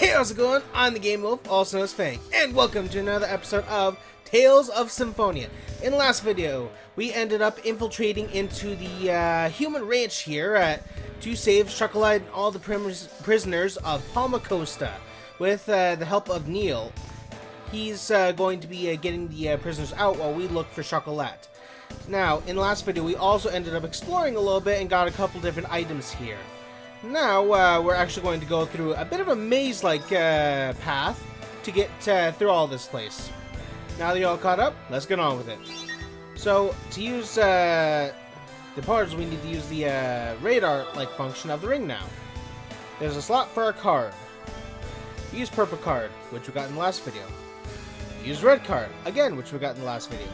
Hey, how's it going? I'm the Game Wolf, also known as Fang, and welcome to another episode of Tales of Symphonia. In the last video, we ended up infiltrating into the human ranch here to save Chocolate and all the prisoners of Palma Costa with the help of Neil. He's going to be getting the prisoners out while we look for Chocolate. Now, in the last video, we also ended up exploring a little bit and got a couple different items here. Now, we're actually going to go through a bit of a maze-like path to get through all this place. Now that you're all caught up, let's get on with it. So, to use the portals, we need to use the radar-like function of the ring now. There's a slot for a card. Use purple card, which we got in the last video. Use red card, again, which we got in the last video.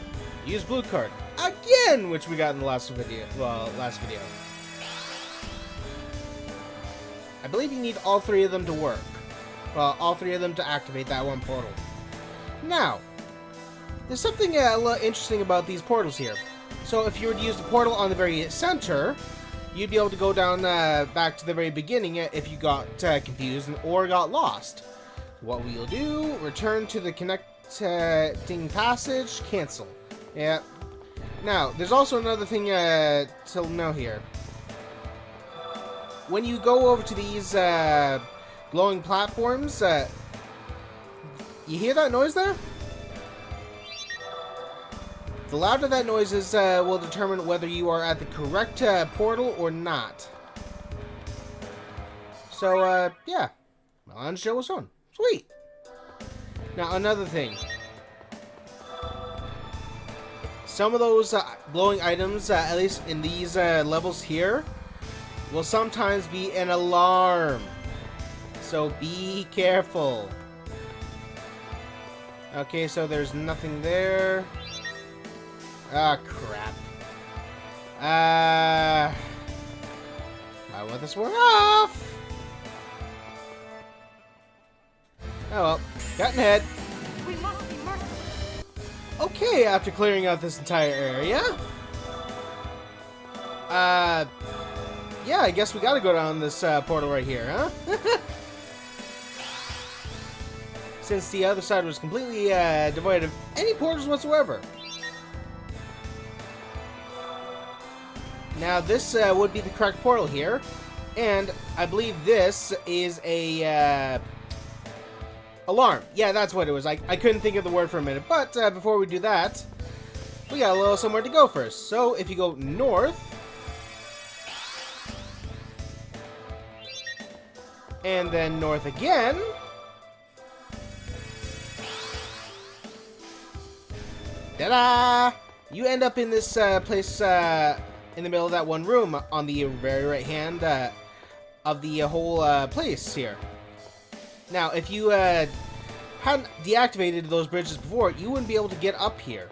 Use blue card, again, which we got in the last video. I believe you need all three of them to work. Well, all three of them to activate that one portal. Now, there's something a little interesting about these portals here. So if you were to use the portal on the very center, you'd be able to go down back to the very beginning if you got confused or got lost. What we'll do, return to the connecting passage, cancel. Yeah. Now, there's also another thing to know here. When you go over to these glowing platforms, you hear that noise there? The louder that noise is will determine whether you are at the correct portal or not. So, yeah. Melange Joe was on. Sweet! Now, another thing. Some of those glowing items, at least in these levels here, will sometimes be an alarm. So be careful. Okay, so there's nothing there. Ah, crap. I want this one off. Oh well, gotten ahead. We must be merciful. Okay, after clearing out this entire area. Yeah, I guess we gotta go down this portal right here, huh? Since the other side was completely devoid of any portals whatsoever. Now, this would be the correct portal here. And I believe this is a alarm. Yeah, that's what it was. I couldn't think of the word for a minute. But before we do that, we got a little somewhere to go first. So, if you go north, and then north again. Ta-da! You end up in this place in the middle of that one room on the very right hand of the whole place here. Now, if you hadn't deactivated those bridges before, you wouldn't be able to get up here.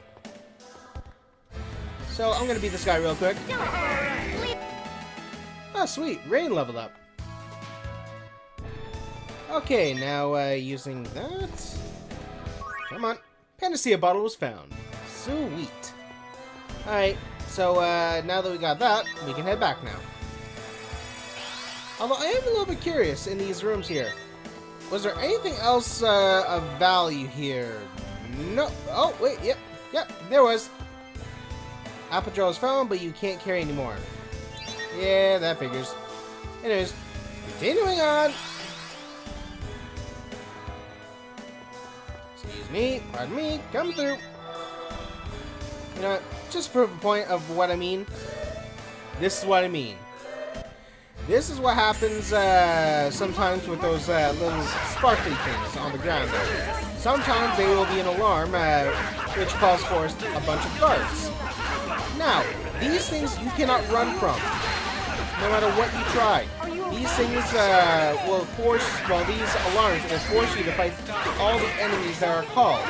So, I'm going to beat this guy real quick. Oh, sweet. Rain leveled up. Okay, now using that. Come on. Panacea bottle was found. Sweet. Alright, so now that we got that, we can head back now. Although I am a little bit curious in these rooms here. Was there anything else of value here? No. Oh, wait, yep, there was. Apple Joe was found, but you can't carry anymore. Yeah, that figures. Anyways, continuing on. Pardon me, come through. You know, just to prove a point of what I mean, this is what I mean. This is what happens sometimes with those little sparkly things on the ground there. Sometimes they will be an alarm, which calls for a bunch of guards. Now, these things you cannot run from, no matter what you try. These things will force, well, these alarms will force you to fight all the enemies that are called.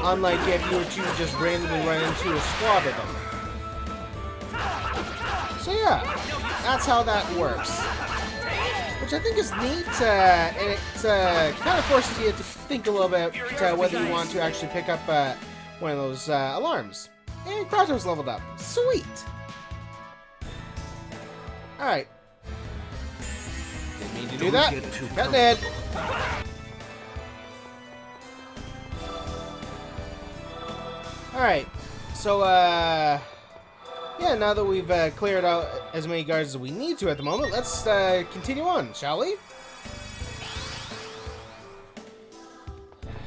Unlike if you were to just randomly run into a squad of them. So yeah, that's how that works. Which I think is neat, and it kind of forces you to think a little bit whether you want to actually pick up one of those alarms. And Kratos leveled up. Sweet! Alright. Didn't mean Did you do that? Cutting head. Alright. So, yeah, now that we've cleared out as many guards as we need to at the moment, let's continue on, shall we?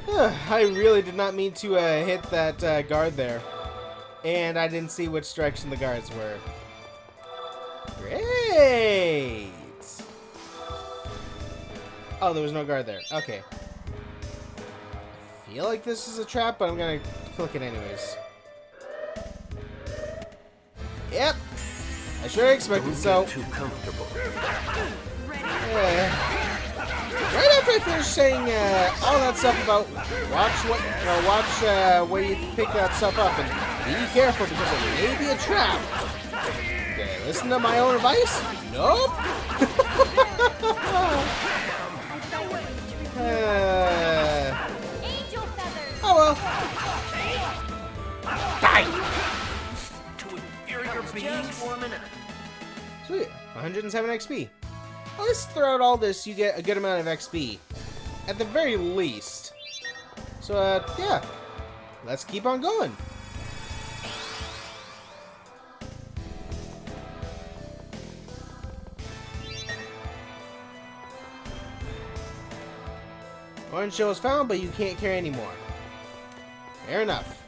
I really did not mean to hit that guard there. And I didn't see which direction the guards were. Great! Oh, there was no guard there. Okay. I feel like this is a trap, but I'm gonna click it anyways. Yep! I sure expected so. Too comfortable. Right after I finished saying all that stuff about watch where you pick that stuff up and be careful because it may be a trap. Did I listen to my own advice? Nope. Oh well. Die. Sweet. 107 XP. Well, let's throw out all this, you get a good amount of XP. At the very least. So, yeah. Let's keep on going. Orange shell is found, but you can't carry anymore. Fair enough.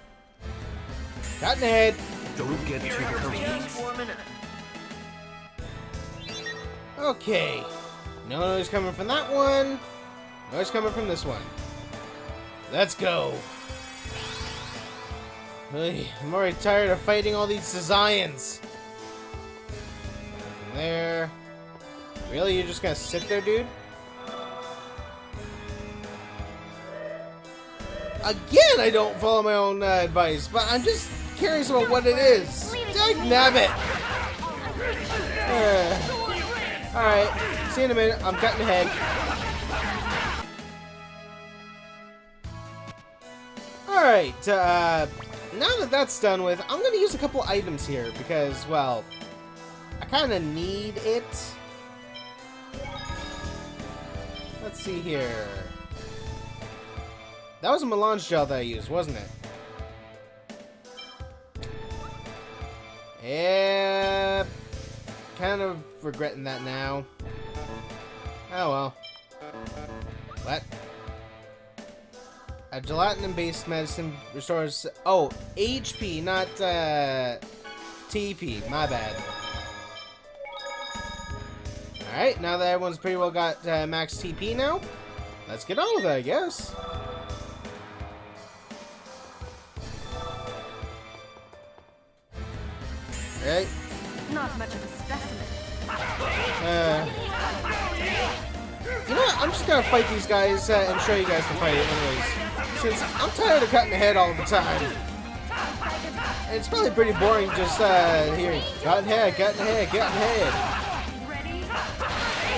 Cutting ahead. Don't get too comfortable. Okay. No noise coming from that one. Noise coming from this one. Let's go. I'm already tired of fighting all these designs. There. Really? You're just gonna sit there, dude? Again, I don't follow my own advice, but I'm just curious about what it is. Dagnabbit! Alright, see you in a minute. I'm cutting ahead. Alright, now that that's done with, I'm going to use a couple items here because, well, I kind of need it. Let's see here. That was a melange gel that I used, wasn't it? Yeah, kind of regretting that now. Oh well. What? A gelatin-based medicine restores... Oh, HP, not TP. My bad. Alright, now that everyone's pretty well got max TP now, let's get on with it, I guess. Right? Not much of a specimen. You know what? I'm just gonna fight these guys and show you guys the fight anyways. Since I'm tired of cutting the head all the time. And it's probably pretty boring just hearing cutting head, cutting head, cutting head.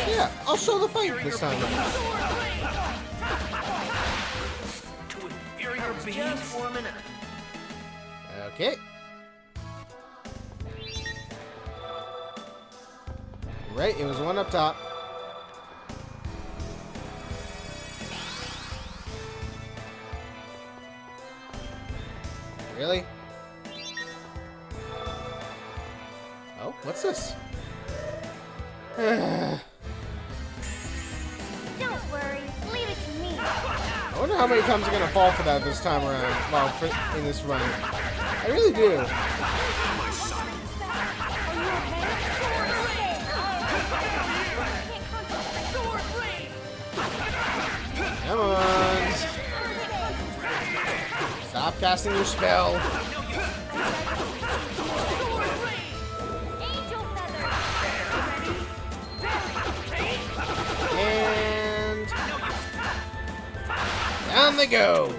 Yeah, I'll show the fight this time. Okay. Right, it was one up top. Really? Oh, what's this? Don't worry, leave it to me. I wonder how many times I'm gonna fall for that this time around. Well, in this run. I really do. Come on. Stop casting your spell. And down they go.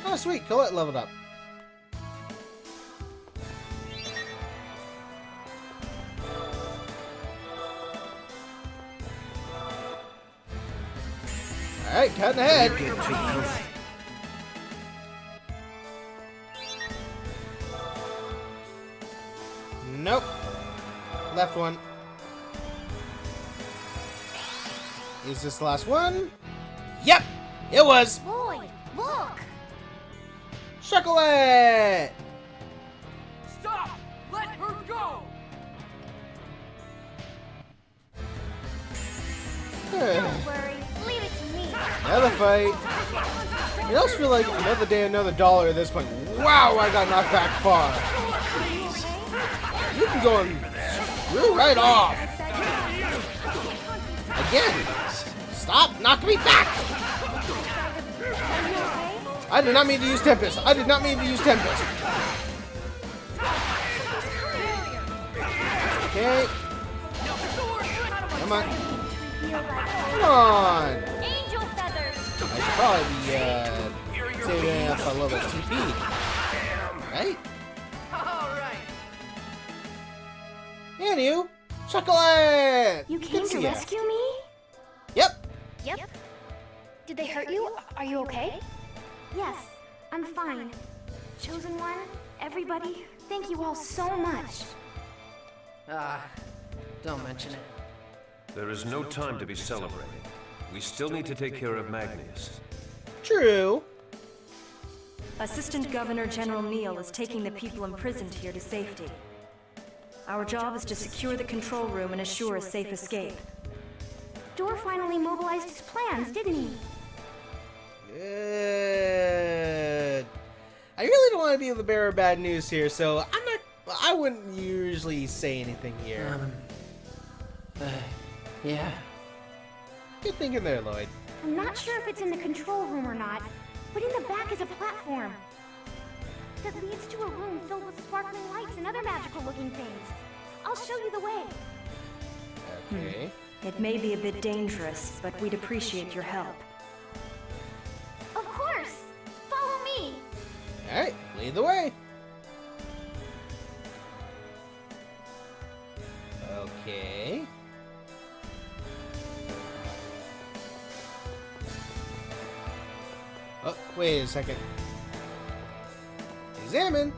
Oh, sweet. Colette leveled up. Alright, cutting ahead. Nope. Left one. is this the last one? Yep, it was. Lloyd, look! Chocolate! Stop! Let her go! Don't worry, leave it to me. Another fight. It also feel like another day, another dollar at this point. Wow, I got knocked back far. You can go and screw right off. Again. Stop knocking me back. I did not mean to use Tempest. I did not mean to use Tempest. Okay. Come on. Come on. Angel feathers. I should probably be saving up a little bit of TP. Right? Alright. And you, Chocolate! You Good came to see ya. rescue me? Yep. Yep. Did they hurt you? Are you okay? Yes, I'm fine. Chosen One, everybody, thank you all so much. Don't mention it. There is no time to be celebrating. We still need to take care of Magnus. True. Assistant Governor General Neal is taking the people imprisoned here to safety. Our job is to secure the control room and assure a safe escape. Dor finally mobilized his plans, didn't he? Good. I really don't want to be the bearer of bad news here, so I wouldn't usually say anything here. Yeah. Good thinking there, Lloyd. I'm not sure if it's in the control room or not, but in the back is a platform that leads to a room filled with sparkling lights and other magical-looking things. I'll show you the way. Okay. It may be a bit dangerous, but we'd appreciate your help. Of course! Follow me! Alright, lead the way. Okay. Oh, wait a second. Examine.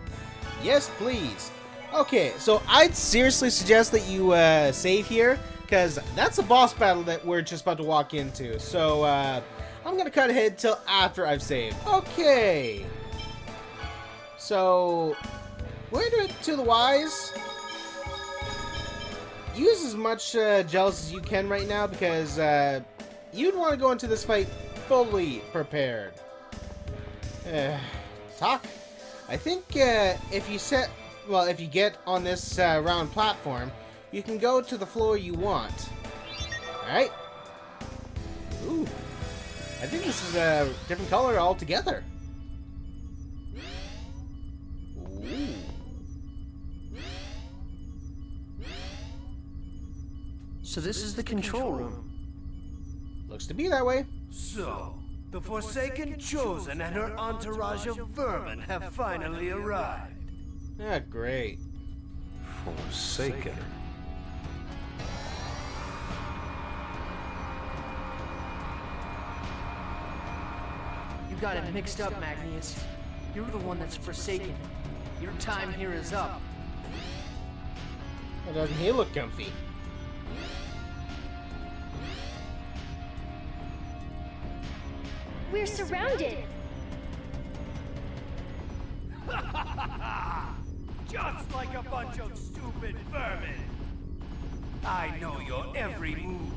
Yes, please. Okay, so I'd seriously suggest that you save here, because that's a boss battle that we're just about to walk into. So I'm gonna cut ahead till after I've saved. Okay. So we're doing it to the wise. Use as much jealous as you can right now, because you'd want to go into this fight fully prepared. Talk. I think if you get on this round platform, you can go to the floor you want. Alright? Ooh. I think this is a different color altogether. Ooh. So this is the control room. Looks to be that way. So, the Forsaken Chosen and her entourage of vermin have finally arrived. Ah, great. Forsaken. You got it mixed up, Magnus. You're the one that's forsaken. Your time here is up. Well, doesn't he look comfy? We're surrounded! Just like a bunch of stupid vermin. I know your every move.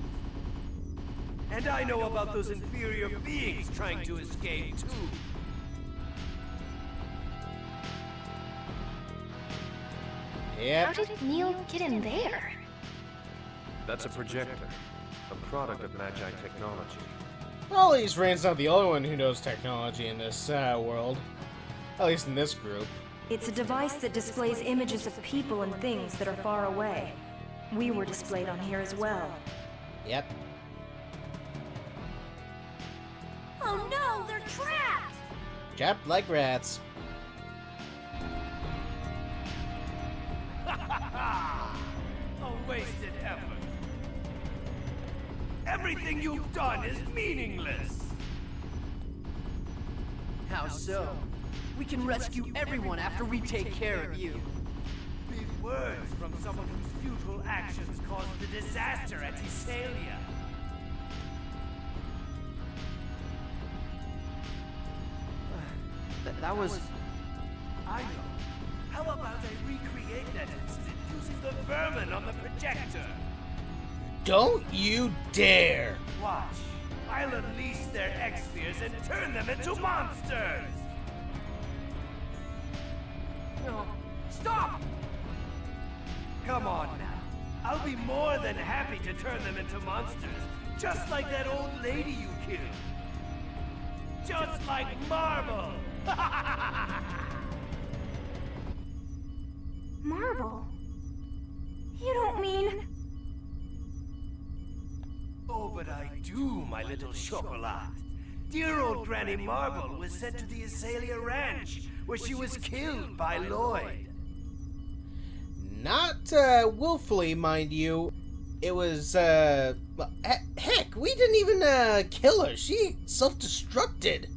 And I know about those inferior beings trying to escape, too. Yep. How did Neil get in there? That's a projector. A product of Magi technology. Well, at least Rain's not the only one who knows technology in this world. At least in this group. It's a device that displays images of people and things that are far away. We were displayed on here as well. Yep. Oh no, they're trapped! Trapped like rats. A wasted effort. Everything you've done is meaningless. How so? We can rescue everyone after we take care of you. Big words from someone whose futile actions caused the disaster at Iselia. That was... I know. How about I recreate that incident using the vermin on the projector? Don't you dare! Watch. I'll unleash their X-spheres and turn them into monsters! No. Stop! Come on now. I'll be more than happy to turn them into monsters, just like that old lady you killed. Just like Marble! Marble? You don't mean... Oh, but I do, my little chocolat. Dear old Granny Marble was sent to the Azalea Ranch, where she was killed by Lloyd. Not willfully, mind you. It was well, heck, we didn't even kill her. She self-destructed.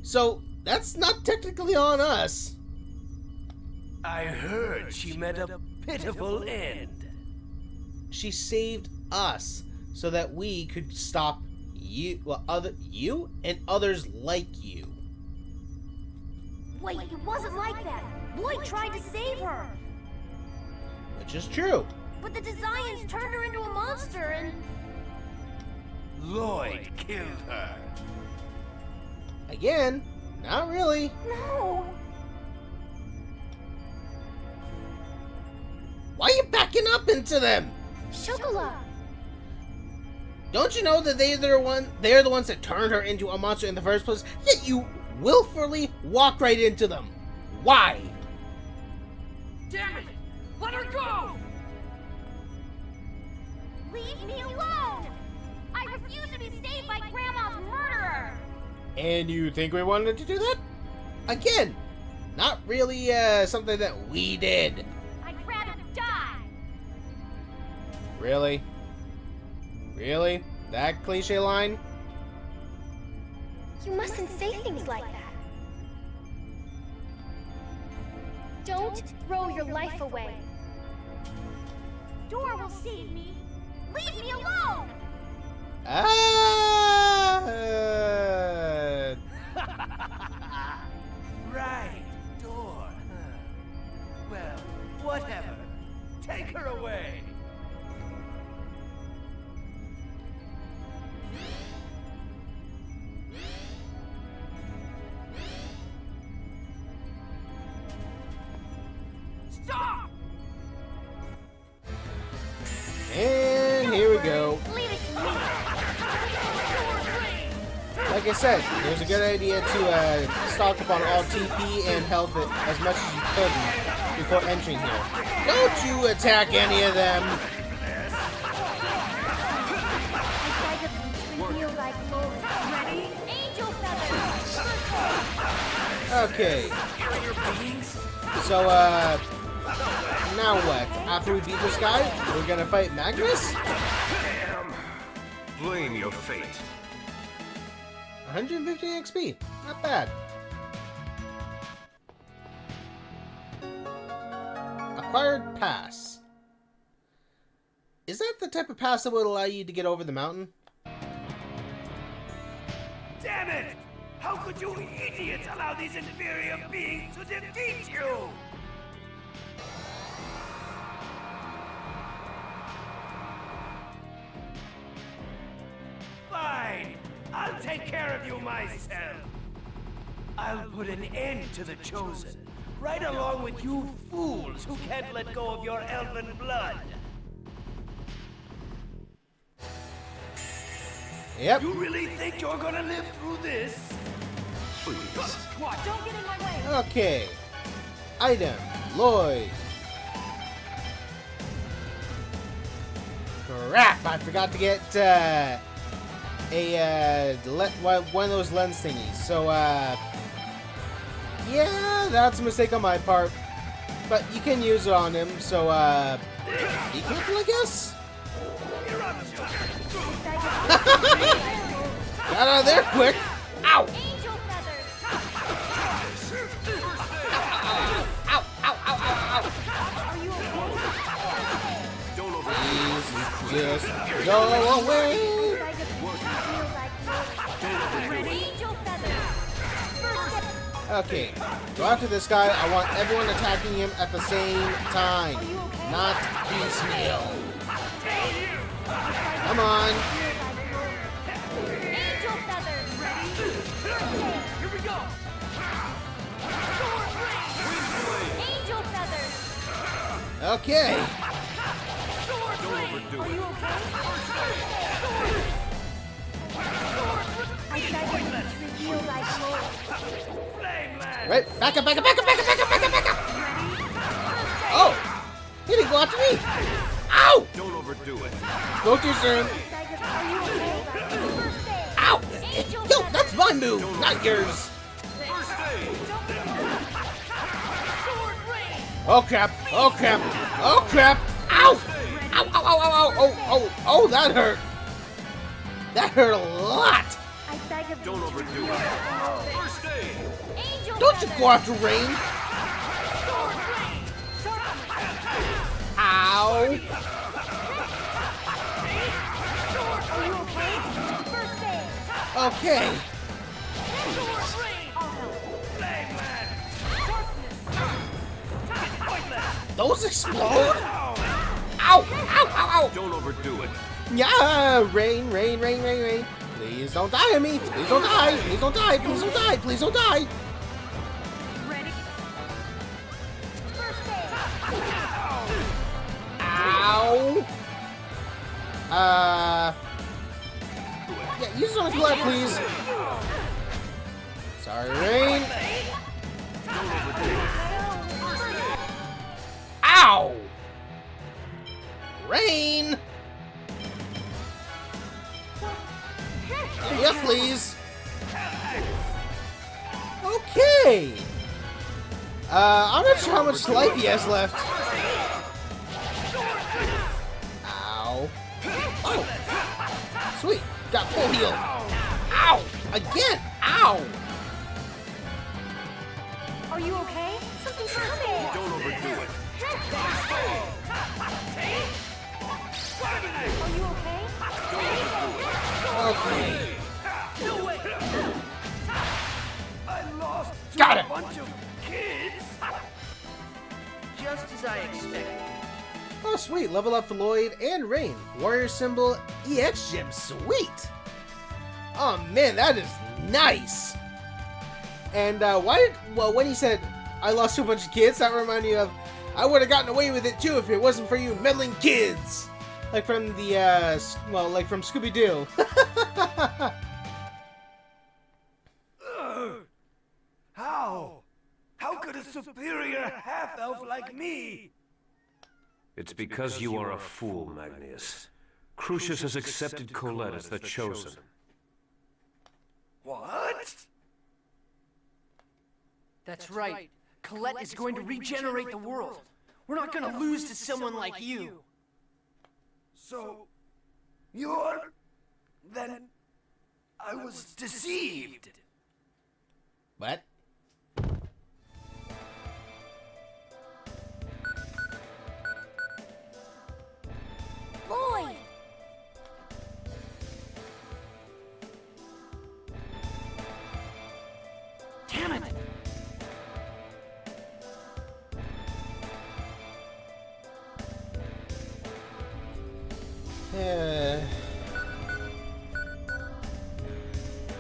So that's not technically on us. I heard she met a pitiful end. She saved us so that we could stop you, well, you and others like you. Wait, it wasn't like that. Lloyd tried to save her. Which is true. But the Desians turned her into a monster and... Lloyd killed her. Again, not really. No. Why are you backing up into them? Chocolat. Don't you know that they're the ones that turned her into a monster in the first place? Yet you willfully walk right into them. Why? Damn it! Let her go! Leave me alone! I refuse to be saved by Grandma's murderer! And you think we wanted to do that? Again, not really something that we did. I'd rather die! Really? Really? That cliche line? You mustn't say things like that. Don't throw your life away. Dora will save me. Leave me alone! Right, door, huh? Well, whatever. Take her away. Stop! And here we go. Leave it to me! Like I said, it was a good idea to stock up on all TP and health as much as you could before entering here. Don't you attack any of them! Ready? Angel feathers! Okay. So, now what? After we beat this guy, we're gonna fight Magnus? Damn! Blame your fate. 115 XP. Not bad. Acquired pass. Is that the type of pass that would allow you to get over the mountain? Damn it! How could you idiots allow these inferior beings to defeat you? Fine! I'll take care of you myself! I'll put an end to the Chosen, right along with you fools who can't let go of your elven blood! Yep. You really think you're gonna live through this? Please. What? Don't get in my way! Okay. Item. Lloyd. Crap! I forgot to get one of those lens thingies. So yeah, that's a mistake on my part. But you can use it on him. So be careful, I guess. Got out of there quick. Ow! Angel feathers! Ow! Ow! Ow! Ow! Ow! Are you okay? Don't over. Please, just go away. Angel feathers! First step. Okay, go after this guy. I want everyone attacking him at the same time, not piecemeal. Come on. Angel feathers. Here we go! Angel feathers. Okay. Don't overdo it. I beg you to reveal thy glory. Right, back up, back up, back up, back up, back up, back up, back up. Oh, he didn't go after me. Ow! Don't overdo it. Go too soon. Ow! Yo, that's my move, not yours. First aid. Oh crap! Oh crap! Oh crap! Ow! Ow! Ow! Ow! Ow! Ow! Oh! Oh! Oh! That hurt. That hurt a lot. I beg of Don't thee to overdo reveal it. thy glory. First aid. Angel Don't you feathers. go after Rain. Ow! Are you okay? First aid. Okay. I'll help. Those explode? Ow! Ow! Ow! Ow! Don't overdo it. Yeah! Rain! Rain! Rain! Rain! Rain! Please don't die on me! Please don't die! Please don't die! Please don't die! Please don't die! Ready? First aid. Ow! Yeah, use some blood, please. Sorry, Rain. Ow! Rain! Yes, please. Okay. I'm not sure how much life he has left. Ow. Oh. Sweet. Got full heal. Ow. Again. Ow. Are you okay? Something's coming. Don't overdo it. Are you okay? Okay. No way! I lost to Got a it. bunch of kids! Just as I expected. Oh, sweet. Level up for Lloyd and Rain. Warrior symbol EX gem. Sweet. Oh, man, that is nice. And when he said, I lost to a bunch of kids, that reminded me of, I would have gotten away with it too if it wasn't for you meddling kids. Like from the, like from Scooby-Doo. How? How could a superior half-elf like me? It's because you are a fool, Magnius. Crucius has accepted Colette as the Chosen. What? That's right. Colette is going to regenerate the world. We're not going to lose to someone like you. So, you're... Then... I was deceived. What? Lloyd! Damn it!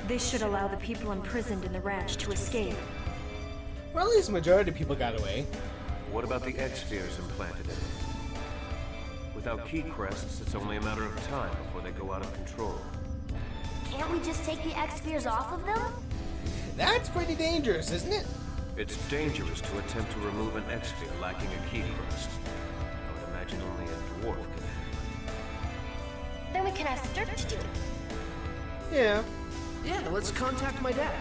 This should allow the people imprisoned in the ranch to escape. Well, at least the majority of people got away. What about the X-spheres implanted in them? Without key crests, it's only a matter of time before they go out of control. Can't we just take the X-spheres off of them? That's pretty dangerous, isn't it? It's dangerous to attempt to remove an X-sphere lacking a key crest. I would imagine only a dwarf can. Then we can ask Dirk to do it. Yeah. Yeah, let's contact my dad.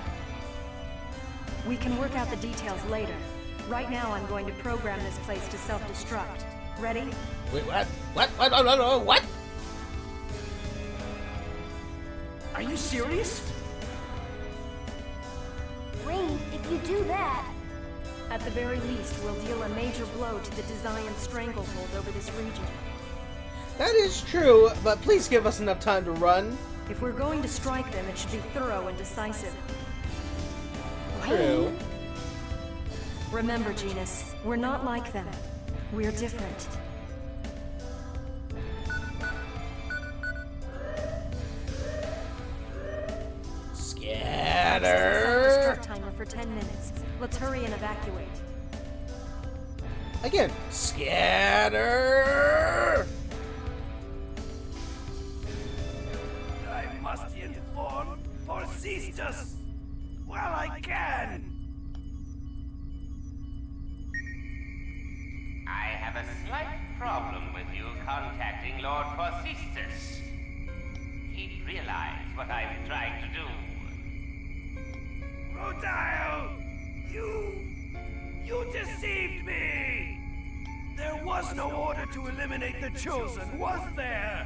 We can work out the details later. Right now, I'm going to program this place to self-destruct. Ready? Wait, what? What? What? Are you serious? Rain, if you do that... At the very least, we'll deal a major blow to the Desian stranglehold over this region. That is true, but please give us enough time to run. If we're going to strike them, it should be thorough and decisive. True. Remember, Genus, we're not like them. We're different. Scatter! Start timer for 10 minutes. Let's hurry and evacuate. Again, scatter! I must inform Forcistus while I can. I have a slight problem with you contacting Lord Forcistus. He'd realize what I'm trying to do. Rodile! You deceived me! There was no order to eliminate the Chosen, was there?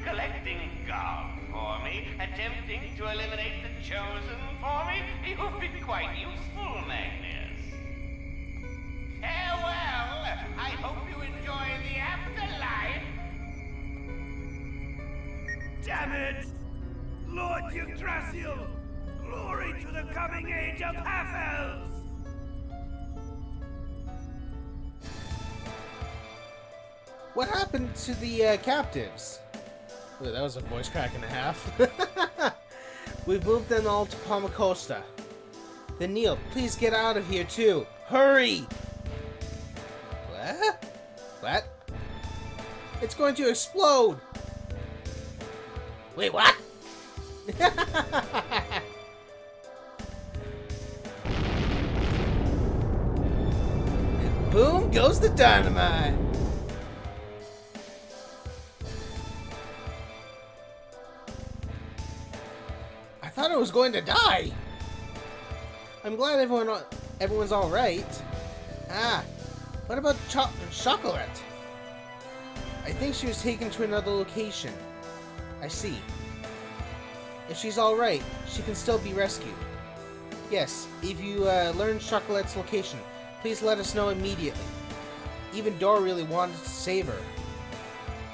Collecting gum for me, attempting to eliminate the Chosen for me? You've been quite useful, Magnus. Farewell! I hope you enjoy the afterlife! Damn it! Lord Yggdrasil! Glory to the coming age of half-elves! What happened to the captives? Ooh, that was a voice crack and a half. We've moved them all to Palmacosta. Then Neil, please get out of here too. Hurry! What? What? It's going to explode! Wait, what? Boom goes the dynamite! I thought I was going to die! I'm glad everyone's alright. Ah, what about Chocolate? I think she was taken to another location. I see. If she's alright, she can still be rescued. Yes, if you learn Chocolate's location, please let us know immediately. Even Dora really wanted to save her.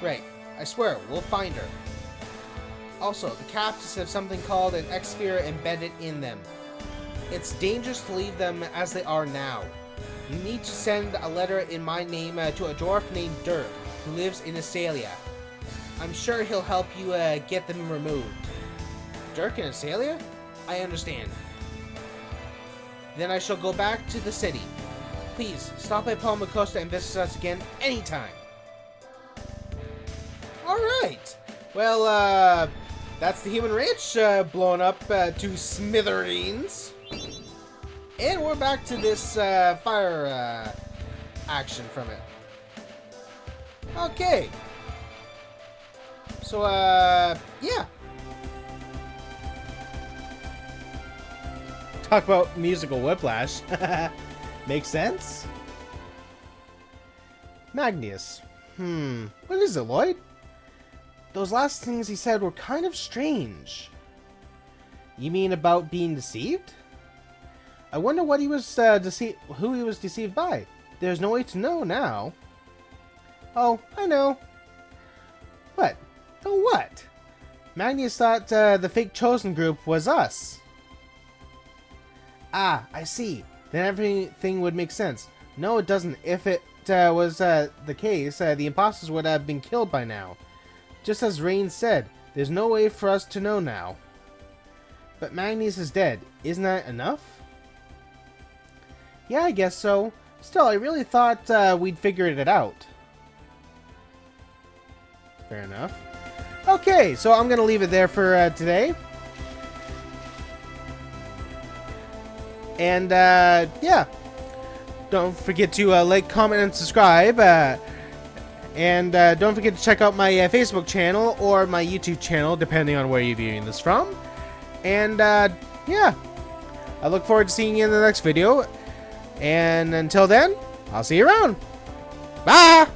Right, I swear, we'll find her. Also, the captives have something called an X-Sphere embedded in them. It's dangerous to leave them as they are now. You need to send a letter in my name to a dwarf named Dirk, who lives in Asalia. I'm sure he'll help you get them removed. Dirk in Asalia? I understand. Then I shall go back to the city. Please, stop by Palmacosta and visit us again anytime. Alright. Well, that's the human ranch blown up to smithereens. And we're back to this fire action from it. Okay. So, yeah. Talk about musical whiplash. Makes sense? Magnus. What is it, Lloyd? Those last things he said were kind of strange. You mean about being deceived? I wonder what he was who he was deceived by. There's no way to know now. Oh, I know. What? Oh, what? Magnus thought the fake Chosen group was us. Ah, I see. Then everything would make sense. No, it doesn't. If it was the case, the imposters would have been killed by now. Just as Rain said, there's no way for us to know now. But Magnus is dead. Isn't that enough? Yeah, I guess so. Still, I really thought we'd figured it out. Fair enough. Okay, so I'm going to leave it there for today. And, yeah. Don't forget to like, comment, and subscribe. And don't forget to check out my Facebook channel or my YouTube channel, depending on where you're viewing this from. And, yeah. I look forward to seeing you in the next video. And until then, I'll see you around. Bye!